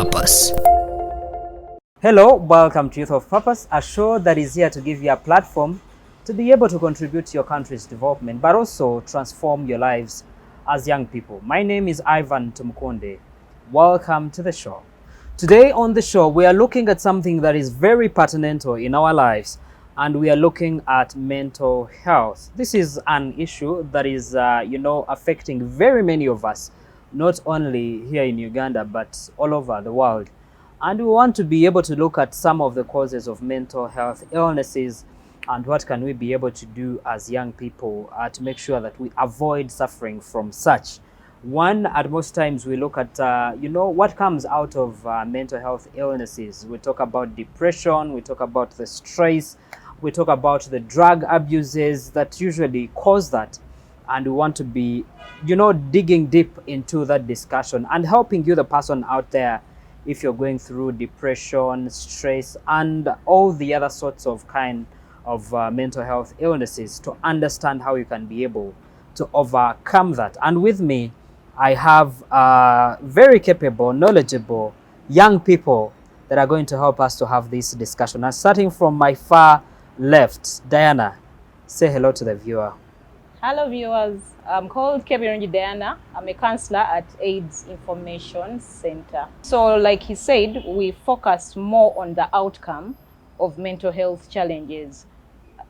Purpose. Hello, welcome to Youth of Purpose, a show that is here to give you a platform to be able to contribute to your country's development, but also transform your lives as young people. My name is Ivan Tumukonde. Welcome to the show. Today on the show, we are looking at something that is very pertinent in our lives, and we are looking at mental health. This is an issue that is, affecting very many of us, not only here in Uganda, but all over the world. And we want to be able to look at some of the causes of mental health illnesses and what can we be able to do as young people to make sure that we avoid suffering from such. One, at most times we look at, what comes out of mental health illnesses. We talk about depression, we talk about the stress, we talk about the drug abuses that usually cause that. And we want to be, digging deep into that discussion and helping you, the person out there, if you're going through depression, stress, and all the other sorts of kind of mental health illnesses, to understand how you can be able to overcome that. And with me, I have very capable, knowledgeable young people that are going to help us to have this discussion. And starting from my far left, Diana, say hello to the viewer. Hello viewers, I'm called Kebirungi Diana. I'm a counselor at AIDS Information Center. So like he said, we focus more on the outcome of mental health challenges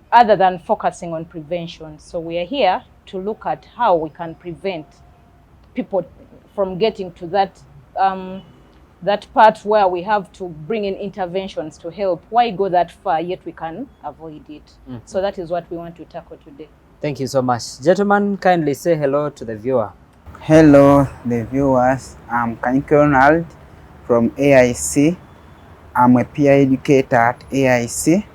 other than focusing on prevention. So we are here to look at how we can prevent people from getting to that that part where we have to bring in interventions to help. Why go that far yet we can avoid it? So that is what we want to tackle today. Thank you so much. Gentlemen, kindly say hello to the viewer. Hello, the viewers. I'm Kanike Ronald from AIC. I'm a peer educator at AIC.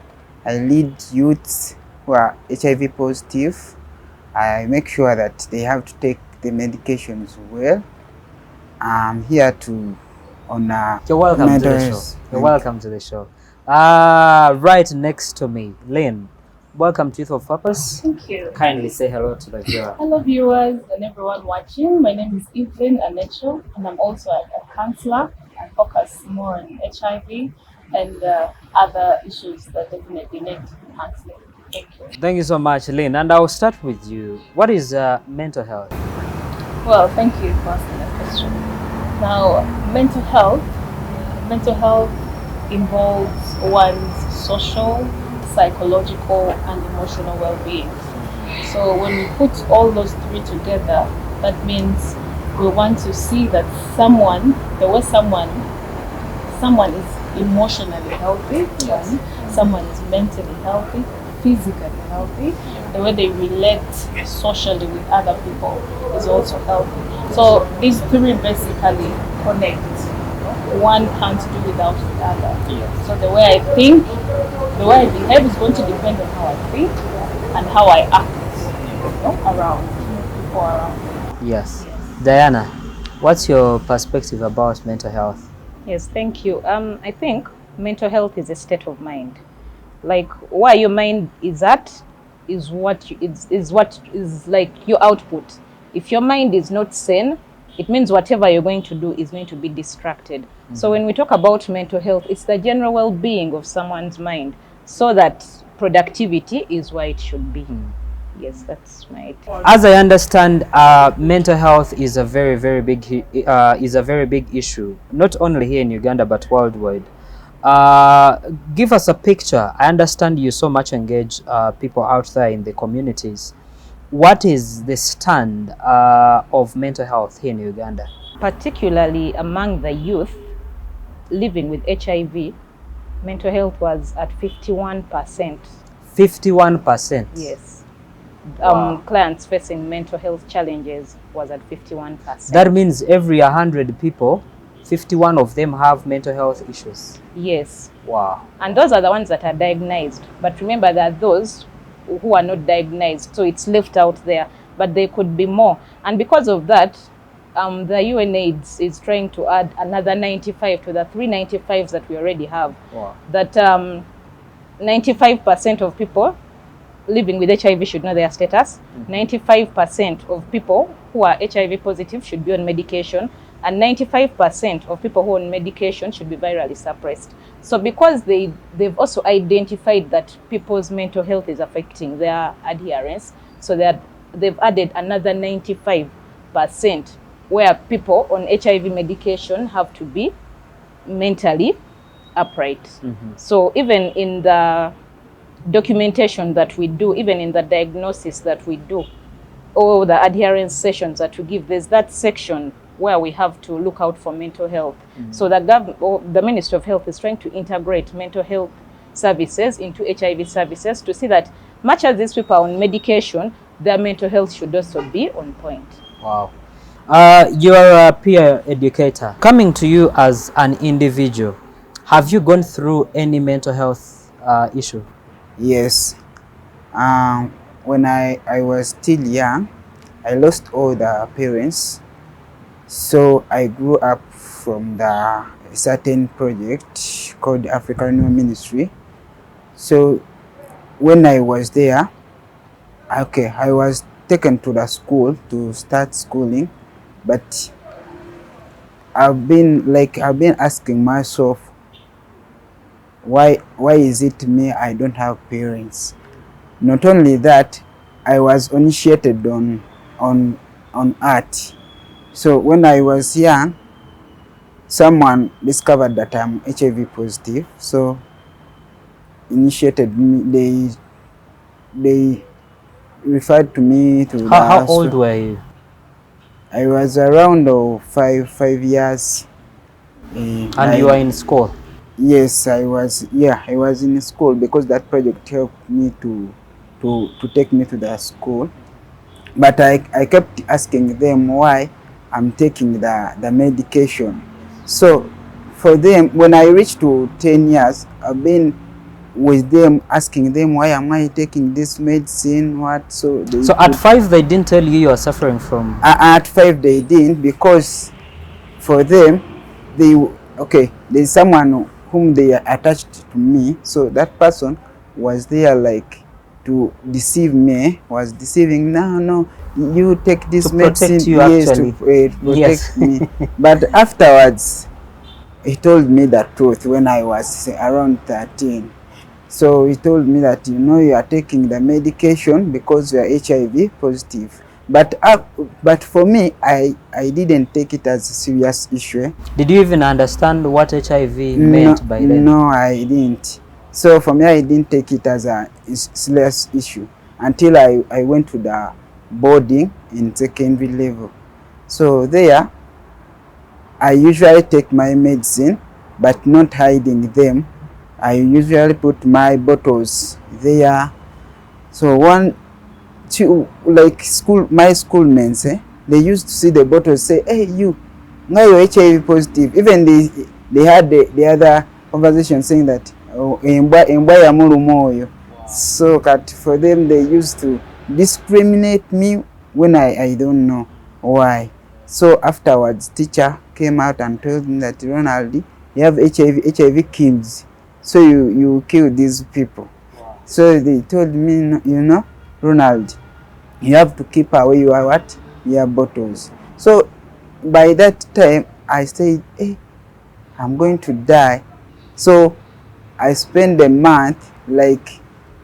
I lead youths who are HIV positive. I make sure that they have to take the medications well. I'm here to honor. You're welcome to the show. You're welcome to the show. Right next to me, Lynn. Welcome to Youth of Purpose. Thank you. Kindly say hello to the viewer. Hello viewers and everyone watching. My name is Evelyn Anecho and I'm also a counselor. I focus more on HIV and other issues that definitely need counseling. Thank you. Thank you so much, Lynn. And I'll start with you. What is mental health? Well, thank you for asking that question. Now, mental health involves one's social, psychological and emotional well-being. So when we put all those three together, that means we want to see that the way someone is emotionally healthy, someone is mentally healthy, physically healthy, the way they relate socially with other people is also healthy. So these three basically connect. One can't do without the other. So the way I think, the way I behave is going to depend on how I think and how I act around people around me. Yes. Diana, what's your perspective about mental health? Yes, thank you. I think mental health is a state of mind. Like where your mind is at is what is like your output. If your mind is not sane, it means whatever you're going to do is going to be distracted. So when we talk about mental health, it's the general well-being of someone's mind, so that productivity is where it should be. Yes, that's my idea. As I understand, mental health is a very, very big issue, not only here in Uganda but worldwide. Give us a picture. I understand you so much engage people out there in the communities. What is the stand of mental health here in Uganda? Particularly among the youth living with HIV, mental health was at 51%. 51%? Yes. Wow. Clients facing mental health challenges was at 51%. That means every 100 people, 51 of them have mental health issues. Yes. Wow. And those are the ones that are diagnosed. But remember that those who are not diagnosed, so it's left out there, but there could be more. And because of that, the UNAIDS is trying to add another 95 to the 395s that we already have. Wow. That 95% of people living with HIV should know their status. 95% of people who are HIV positive should be on medication, and 95% of people who are on medication should be virally suppressed. So because they've also identified that people's mental health is affecting their adherence, so they've added another 95% where people on HIV medication have to be mentally upright. So even in the documentation that we do, even in the diagnosis that we do, or the adherence sessions that we give, there's that section where we have to look out for mental health. So the Ministry of Health is trying to integrate mental health services into HIV services to see that much as these people are on medication, their mental health should also be on point. Wow. You're a peer educator. Coming to you as an individual, have you gone through any mental health issue? Yes. When I was still young, I lost all the parents. So I grew up from the certain project called African Renewal Ministry. So when I was there, I was taken to the school to start schooling, but I've been asking myself, why is it me? I don't have parents. Not only that, I was initiated on art. So when I was young, someone discovered that I'm HIV positive. So initiated me. They referred to me to How old were you? I was around 5 years. And you were in school? Yes, I was. Yeah, I was in school because that project helped me to take me to the school. But I kept asking them why I'm taking the medication. So for them, when I reached to 10 years, I've been with them asking them, why am I taking this medicine? What? So at 5 they didn't tell you are suffering from? At 5 they didn't, because for them, there's someone whom they attached to me. So that person was there like to deceive me, was deceiving. No, you take this medicine. Protect you, yes, actually. To protect me. But afterwards, he told me the truth when I was around 13. So he told me that, you are taking the medication because you are HIV positive. But for me, I didn't take it as a serious issue. Did you even understand what HIV meant by then? No, I didn't. So for me, I didn't take it as a serious issue until I went to the boarding in secondary level. So there, I usually take my medicine, but not hiding them. I usually put my bottles there. So my schoolmates, they used to see the bottles, say, hey, you, now you're HIV positive. Even they had the other conversation saying that, so that for them, they used to discriminate me when I don't know why. So afterwards, teacher came out and told me that, Ronald, you have HIV kills. So you kill these people. Wow. So they told me, Ronald, you have to keep away your bottles. So by that time, I said, hey, I'm going to die. So I spent a month, like,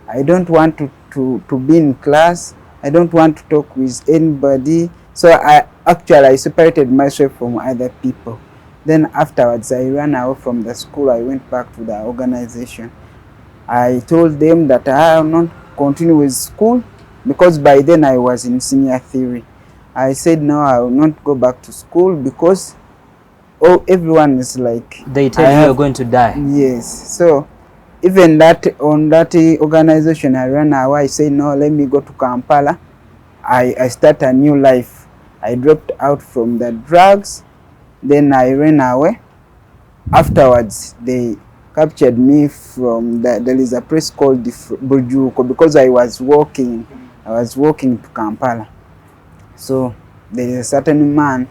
I don't want to be in class. I don't want to talk with anybody. So I separated myself from other people. Then afterwards, I ran away from the school. I went back to the organization. I told them that I will not continue with school, because by then I was in senior theory. I said, no, I will not go back to school because everyone is like... They tell you you're going to die. Yes. So even on that organization, I ran away. I said, no, let me go to Kampala. I start a new life. I dropped out from the drugs. Then I ran away. Afterwards, they captured me from there is a place called Bujuko, because I was walking to Kampala. So there is a certain man,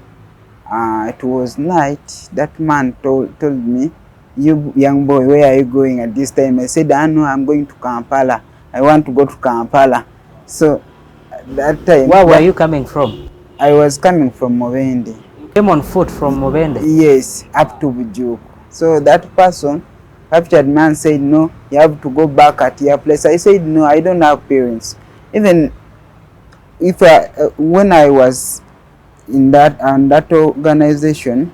it was night. That man told me, you young boy, where are you going at this time? I said, I know, I'm going to Kampala. I want to go to Kampala. So at that time, Where were you coming from? I was coming from Mubende. You came on foot from Mubende? Yes, up to Bujuku. So that person captured me and said, no, you have to go back at your place. I said, no, I don't have parents. Even if when I was in that organization,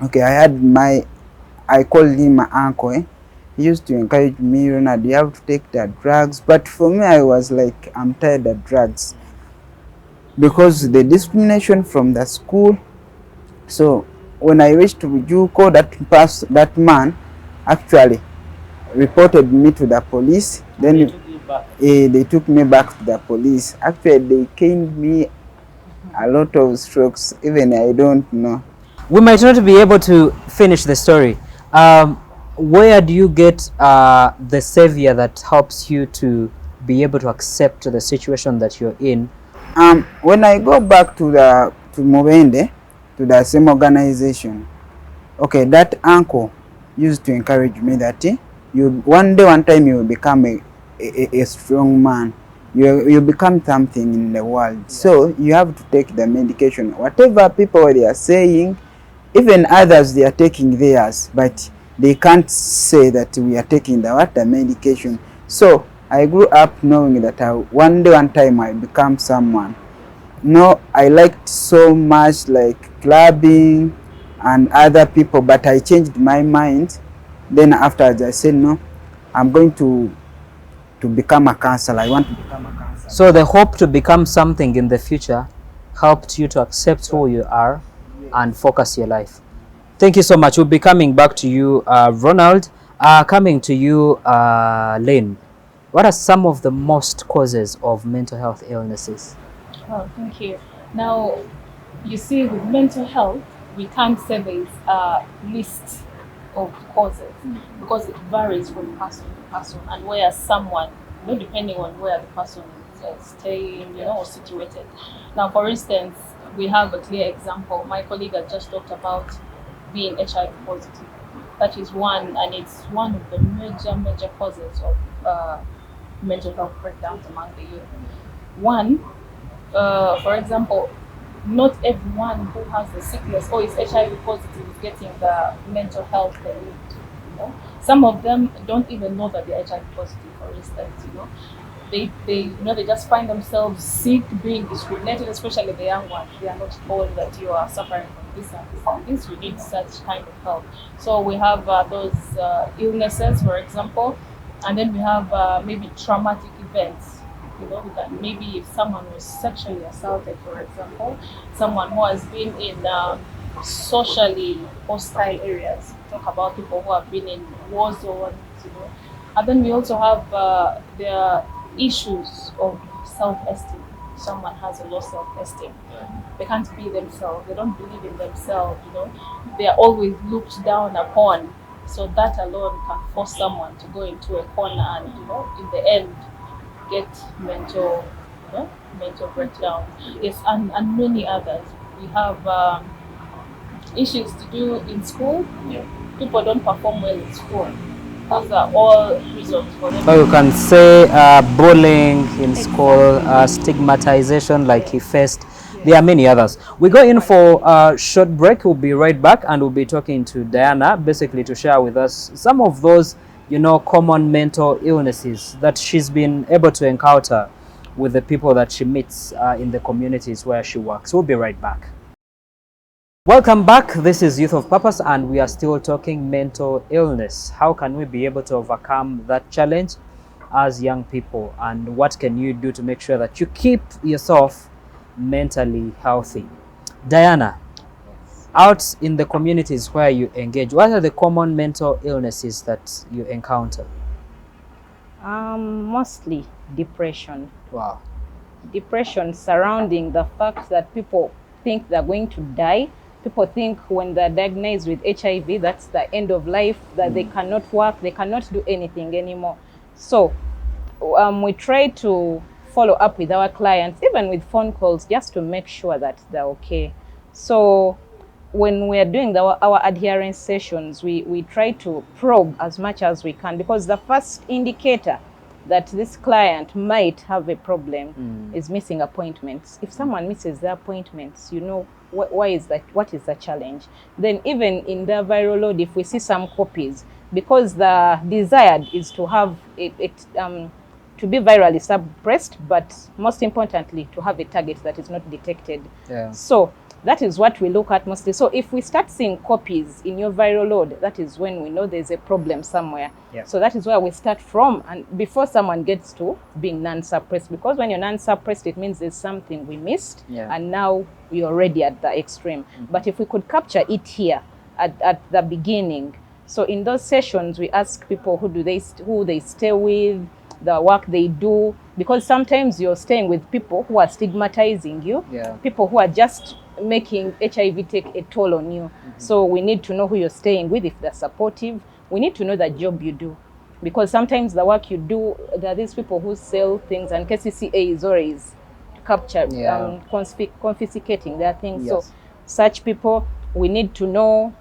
okay, I called him my uncle. He used to encourage me, Ronald, you have to take the drugs. But for me, I was like, I'm tired of drugs because the discrimination from the school. So when I reached Bujuko, that man actually reported me to the police. Then they took me back to the police. Actually, they caned me a lot of strokes. Even I don't know. We might not be able to finish the story. Where do you get the savior that helps you to be able to accept the situation that you're in? When I go back to Mubende, to the same organization, okay, that uncle used to encourage me that one time you will become a strong man. You become something in the world. So you have to take the medication. Whatever people they are saying, even others they are taking theirs, but they can't say that we are taking the medication. So I grew up knowing that one time I become someone. No, I liked so much like clubbing and other people, but I changed my mind. Then after I said, no, I'm going to become a counselor. I want to become a counselor. So the hope to become something in the future helped you to accept who you are and focus your life. Thank you so much. We'll be coming back to you, Ronald. Coming to you, Lynn. What are some of the most causes of mental health illnesses? Oh, thank you. Now, you see, with mental health, we can't say there's a list of causes because it varies from person to person and where someone, depending on where the person is staying, or situated. Now, for instance, we have a clear example. My colleague has just talked about being HIV positive. That is one, and it's one of the major causes of mental health breakdowns among the youth. One, for example, not everyone who has the sickness or is HIV positive is getting the mental health they need. Some of them don't even know that they're HIV positive, for instance. They just find themselves sick, being discriminated, especially the young ones. They are not told that you are suffering from this and this and this. You need such kind of help. So we have those illnesses, for example, and then we have maybe traumatic events. Maybe if someone was sexually assaulted, for example, someone who has been in socially hostile areas. Talk about people who have been in war zones, And then we also have the issues of self-esteem. Someone has a low self-esteem. They can't be themselves. They don't believe in themselves. They are always looked down upon. So that alone can force someone to go into a corner and, in the end, get mental breakdown. Yes, and many others. We have issues to do in school. People don't perform well in school. Those are all reasons for them. So you can say bullying in school, stigmatization like he faced. There are many others. We go in for a short break. We'll be right back and we'll be talking to Diana basically to share with us some of those common mental illnesses that she's been able to encounter with the people that she meets in the communities where she works. We'll be right back. Welcome back. This is Youth of Purpose and we are still talking mental illness. How can we be able to overcome that challenge as young people, and what can you do to make sure that you keep yourself mentally healthy? Diana, out in the communities where you engage, what are the common mental illnesses that you encounter? Mostly depression. Wow. Depression surrounding the fact that people think they're going to die. People think when they're diagnosed with HIV, that's the end of life, that they cannot work, they cannot do anything anymore. So we try to follow up with our clients, even with phone calls, just to make sure that they're okay. So when we are doing our adherence sessions, we try to probe as much as we can, because the first indicator that this client might have a problem is missing appointments. If someone misses the appointments, you know, why is that? What is the challenge? Then even in the viral load, if we see some copies, because the desired is to have it to be virally suppressed, but most importantly, to have a target that is not detected. Yeah. So that is what we look at mostly. So if we start seeing copies in your viral load, that is when we know there's a problem somewhere. Yeah. So that is where we start from, and before someone gets to being non-suppressed, because when you're non-suppressed, it means there's something we missed, Yeah. and now we're already at the extreme. But if we could capture it here at the beginning, so in those sessions, we ask people who they stay with, the work they do, because sometimes you're staying with people who are stigmatizing you, Yeah. people who are just making HIV take a toll on you. So we need to know who you're staying with, if they're supportive. We need to know the job you do, because sometimes the work you do, there are these people who sell things, and KCCA is always capture, Yeah. confiscating their things. Yes. So such people, we need to know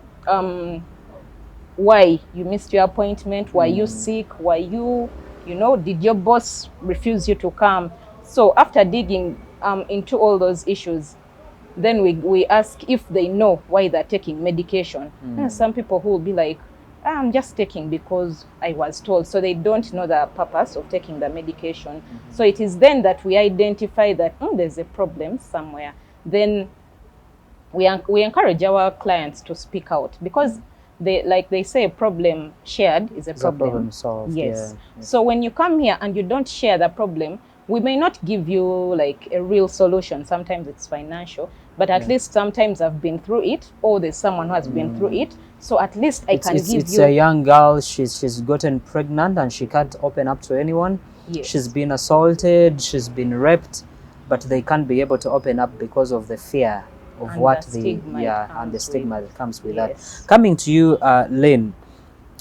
why you missed your appointment, why you sick, why you know, did your boss refuse you to come? So after digging into all those issues, then we ask if they know why they're taking medication. And some people who will be like, I'm just taking because I was told. So they don't know the purpose of taking the medication. So it is then that we identify that there's a problem somewhere. Then we encourage our clients to speak out, because they say a problem shared is a It's a problem. problem solved. Yes. Yeah. So when you come here and you don't share the problem, we may not give you like a real solution. Sometimes it's financial, but at least sometimes I've been through it, or there's someone who has been through it. So at least I can give it's you. a young girl. She's gotten pregnant and she can't open up to anyone. Yes. She's been assaulted. She's been raped, but they can't be able to open up because of the fear of And what the the stigma it and the comes stigma with. that comes with Yes. that. Coming to you, Lynn,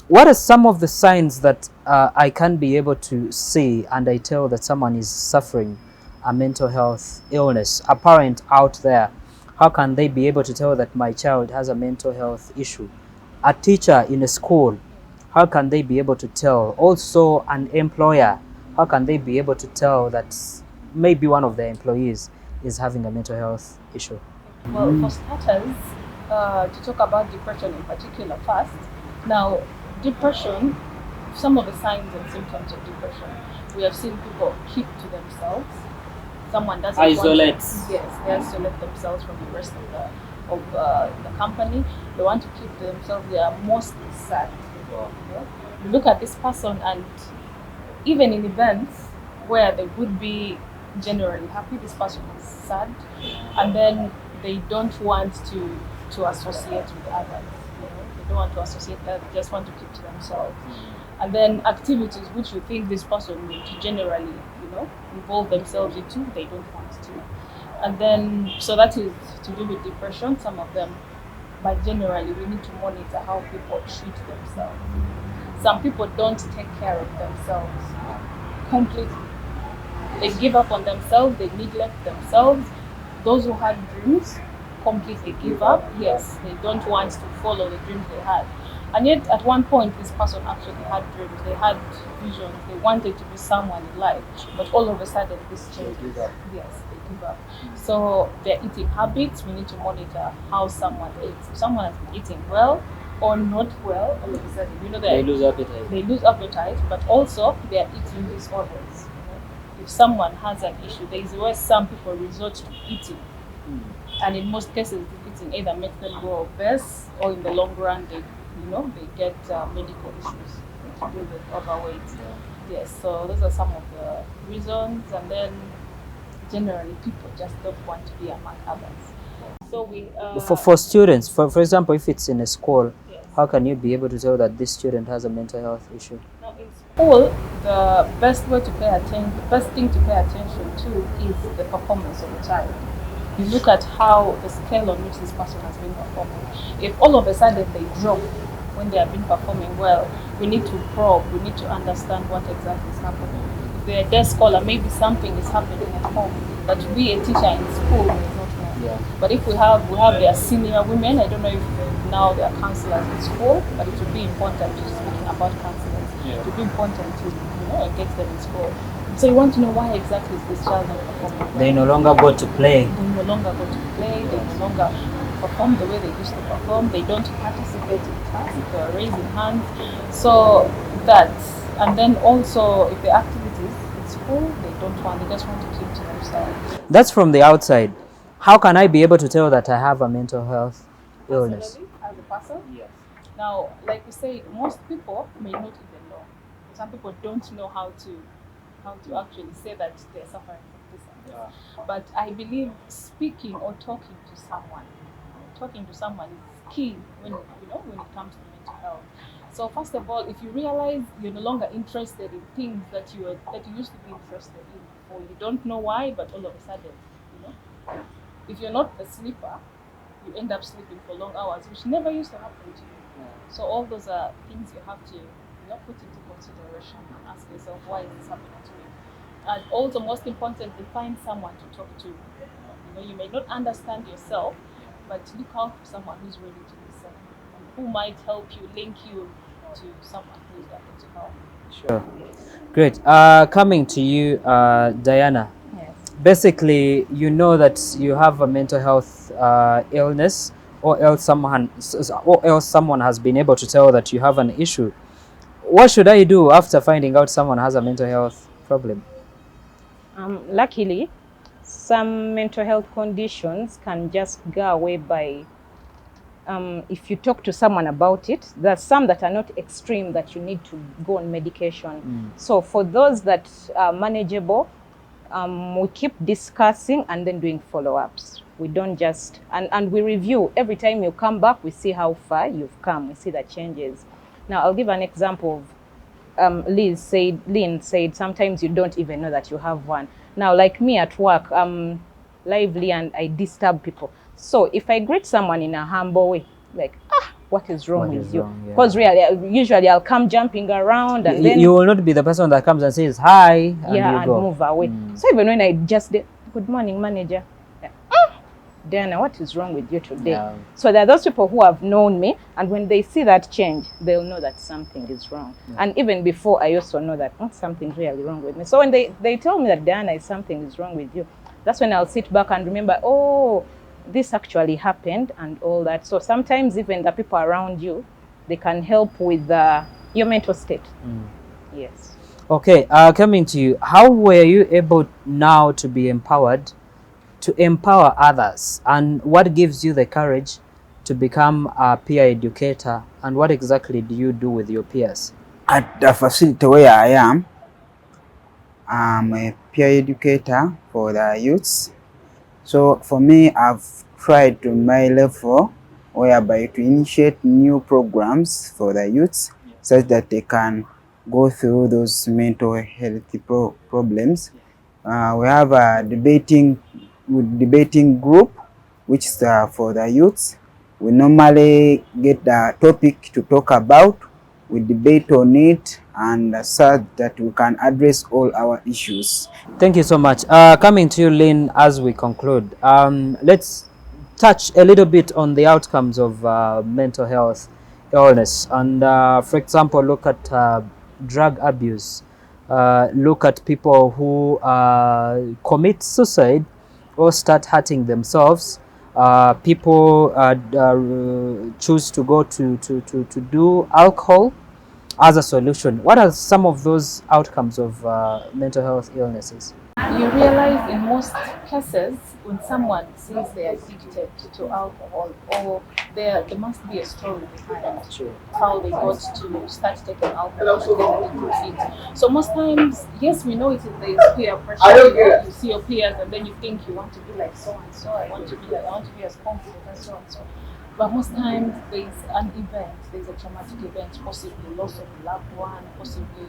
what are some of the signs that I can be able to see and I tell that someone is suffering a mental health illness apparent out there? How can they be able to tell that my child has a mental health issue? A teacher in a school, how can they be able to tell? Also an employer, how can they be able to tell that maybe one of their employees is having a mental health issue? Well, for starters, to talk about depression in particular first. Now, depression, some of the signs and symptoms of depression, we have seen people keep to themselves. Someone doesn't Isolate. Yes, they isolate themselves from the rest of the company. They want to keep to themselves. They are mostly sad. You know? You look at this person, and even in events where they would be generally happy, this person is sad, and then they don't want to associate with others. You know? They don't want to associate that. They just want to keep to themselves. And then activities which you think this person would generally, involve themselves into, they don't want to. And then, so that is to do with depression, some of them. But generally, we need to monitor how people treat themselves. Some people don't take care of themselves completely. They give up on themselves, they neglect themselves. Those who had dreams completely give up. Yes, they don't want to follow the dreams they had. And yet, at one point, this person actually had dreams, they had visions, they wanted to be someone in life, but all of a sudden, this changes. Yes, they give up. So, their eating habits, we need to monitor how someone eats. If someone has been eating well or not well, all of a sudden, They lose appetite. They lose appetite, but also they are eating disorders. If someone has an issue, there is where some people resort to eating. And in most cases, eating either makes them go obese, or in the long run, they get medical issues to do with overweight. Yes, so those are some of the reasons. And then generally, people just don't want to be among others. So we For students, for example, if it's in a school, yes. how can you be able to tell that this student has a mental health issue? Now in school, the best thing to pay attention to is the performance of the child. You look at how the scale on which this person has been performing. If all of a sudden they drop when they have been performing well, we need to probe, we need to understand what exactly is happening. If they're a desk scholar, maybe something is happening at home that we, a teacher in school, may not know. Yeah. But if we have their senior women, I don't know if now they are counselors in school, but it would be important to speaking about counselors. It would be important to and get them in school. So you want to know why exactly is this child not performing well? They no longer go to play. They no longer go to play. They no longer perform the way they used to perform. They don't participate in class. They're raising hands. So that, and then also if the activities in school, they don't want. They just want to keep to themselves. That's from the outside. How can I be able to tell that I have a mental health illness? Personally, as a person, yes. Now, like we say, most people may not even know. Some people don't know how to actually say that they're suffering from this and this. But I believe speaking or talking to someone is key when it comes to mental health. So first of all, if you realize you're no longer interested in things that you used to be interested in before, you don't know why, but all of a sudden, if you're not a sleeper, you end up sleeping for long hours, which never used to happen to you. So all those are things you have to put into consideration and ask yourself, why is this happening to me? And also, most importantly, find someone to talk to. You may not understand yourself, but look out for someone who's ready to listen and who might help you, link you to someone who's able to help. Sure. Great. Coming to you, Diana. Yes. Basically, you know that you have a mental health illness, or else someone has been able to tell that you have an issue. What should I do after finding out someone has a mental health problem? Luckily, some mental health conditions can just go away by if you talk to someone about it. There's some that are not extreme that you need to go on medication. So for those that are manageable, we keep discussing and then doing follow-ups. We don't just, and we review. Every time you come back, we see how far you've come. We see the changes. Now, I'll give an example of Lynn said sometimes you don't even know that you have one. Now, like me at work, I'm lively and I disturb people. So if I greet someone in a humble way, like, what is wrong with you? Because usually I'll come jumping around and then... You will not be the person that comes and says, hi, and go. Move away. So even when I just did, good morning, manager. Diana, what is wrong with you today? Yeah. So there are those people who have known me, and when they see that change, they'll know that something is wrong. Yeah. And even before, I also know that something's really wrong with me. So when they tell me that, Diana, something is wrong with you, that's when I'll sit back and remember, this actually happened and all that. So sometimes even the people around you, they can help with your mental state. Yes. Okay, coming to you, how were you able now to be empowered to empower others, and what gives you the courage to become a peer educator, and what exactly do you do with your peers? At the facility where I am, I'm a peer educator for the youths. So for me, I've tried to my level whereby to initiate new programs for the youths such that they can go through those mental health problems. We have a debating group which is for the youths. We normally get the topic to talk about, we debate on it, and so that we can address all our issues. Thank you so much. Coming to you, Lynn, as we conclude, let's touch a little bit on the outcomes of mental health illness, and for example, look at drug abuse, look at people who commit suicide or start hurting themselves. People choose to go to do alcohol as a solution. What are some of those outcomes of mental health illnesses? You realize in most cases, when someone says they are addicted to alcohol, or there must be a story behind how they got to start taking alcohol and then it. So most times, yes, we know it is peer pressure. You see your peers and then you think you want to be like so and so. I want to be as confident as so and so. But most times there's an event, there's a traumatic event, possibly loss of a loved one, possibly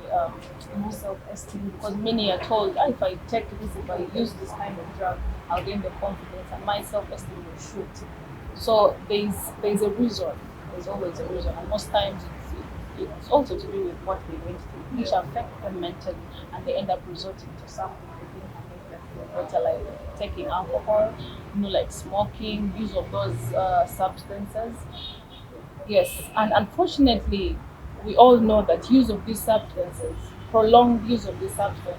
no self-esteem, because many are told, if I take this, if I use this kind of drug, I'll gain the confidence and my self-esteem will shoot. So there's a reason, there's always a reason, and most times it's also to do with what they went through, which affect them mentally, and they end up resorting to something they think will make them feel better, like taking alcohol, like smoking, use of those substances. Yes, and unfortunately, we all know that use of these substances prolonged use of these substances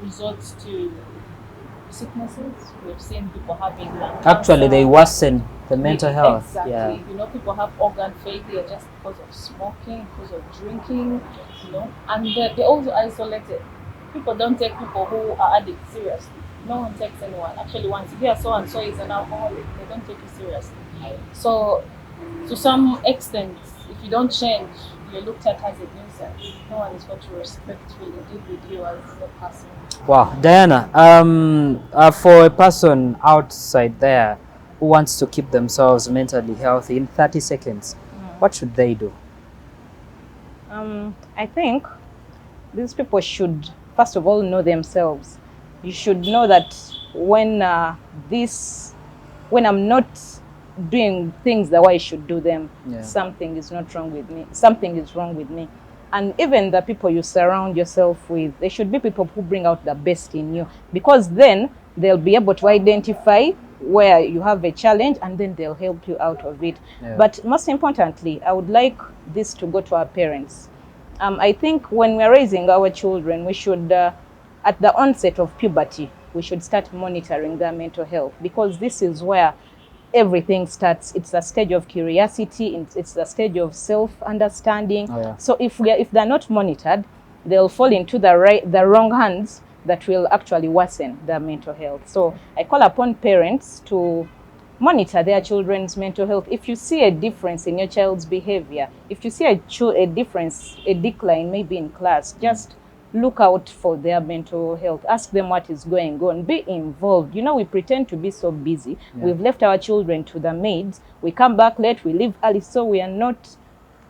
results to sicknesses. We've seen people having lung Actually, cancer. they worsen the mental health. Exactly. Yeah. You know, people have organ failure just because of smoking, because of drinking, you know, and they're also isolated. People don't take people who are addicts seriously. No one takes anyone. Actually, once you hear so and so is an alcoholic, they don't take you seriously. So, to some extent, if you don't change, you're looked at as a nuisance. No one is going to respectfully deal with you as a person. Wow, Diana, for a person outside there who wants to keep themselves mentally healthy in 30 seconds, what should they do? I think these people should, first of all, know themselves. You should know that when I'm not doing things the way I should do them, something is not wrong with me. Something is wrong with me. And even the people you surround yourself with, they should be people who bring out the best in you, because then they'll be able to identify where you have a challenge and then they'll help you out of it. But most importantly, I would like this to go to our parents. I think when we're raising our children, we should, at the onset of puberty, we should start monitoring their mental health, because this is where everything starts. It's a stage of curiosity, it's a stage of self-understanding. So if they're not monitored, they'll fall into the wrong hands that will actually worsen their mental health. So I call upon parents to monitor their children's mental health. If you see a difference in your child's behavior, if you see a difference, a decline maybe in class, just look out for their mental health. Ask them what is going on. Be involved. You know, we pretend to be so busy. We've left our children to the maids. We come back late, we leave early, so we are not,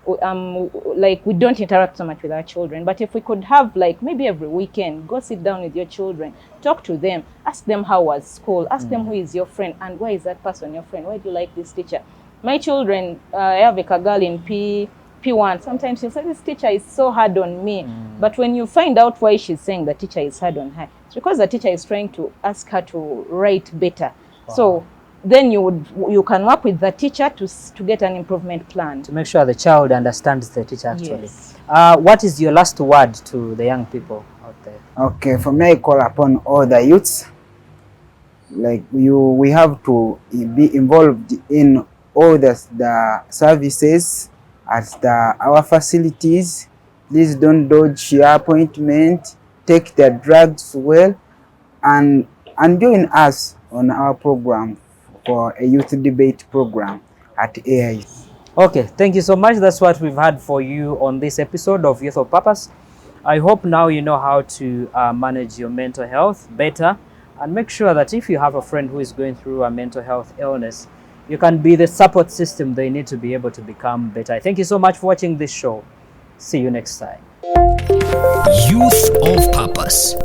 we don't interact so much with our children. But if we could have, maybe every weekend, go sit down with your children, talk to them, ask them how was school, ask them who is your friend and why is that person your friend, why do you like this teacher. My children, I have a girl in P1, sometimes she'll say, this teacher is so hard on me. But when you find out why she's saying the teacher is hard on her, it's because the teacher is trying to ask her to write better. So then you can work with the teacher to get an improvement plan. To make sure the child understands the teacher actually. Yes. What is your last word to the young people out there? Okay, for me, I call upon all the youths. We have to be involved in all the services at our facilities. Please don't dodge your appointment. Take the drugs well, and join us on our program for a youth debate program at AI. Okay, thank you so much. That's what we've had for you on this episode of Youth of Purpose. I hope now you know how to manage your mental health better, and make sure that if you have a friend who is going through a mental health illness, you can be the support system they need to be able to become better. Thank you so much for watching this show. See you next time. Youth of Purpose.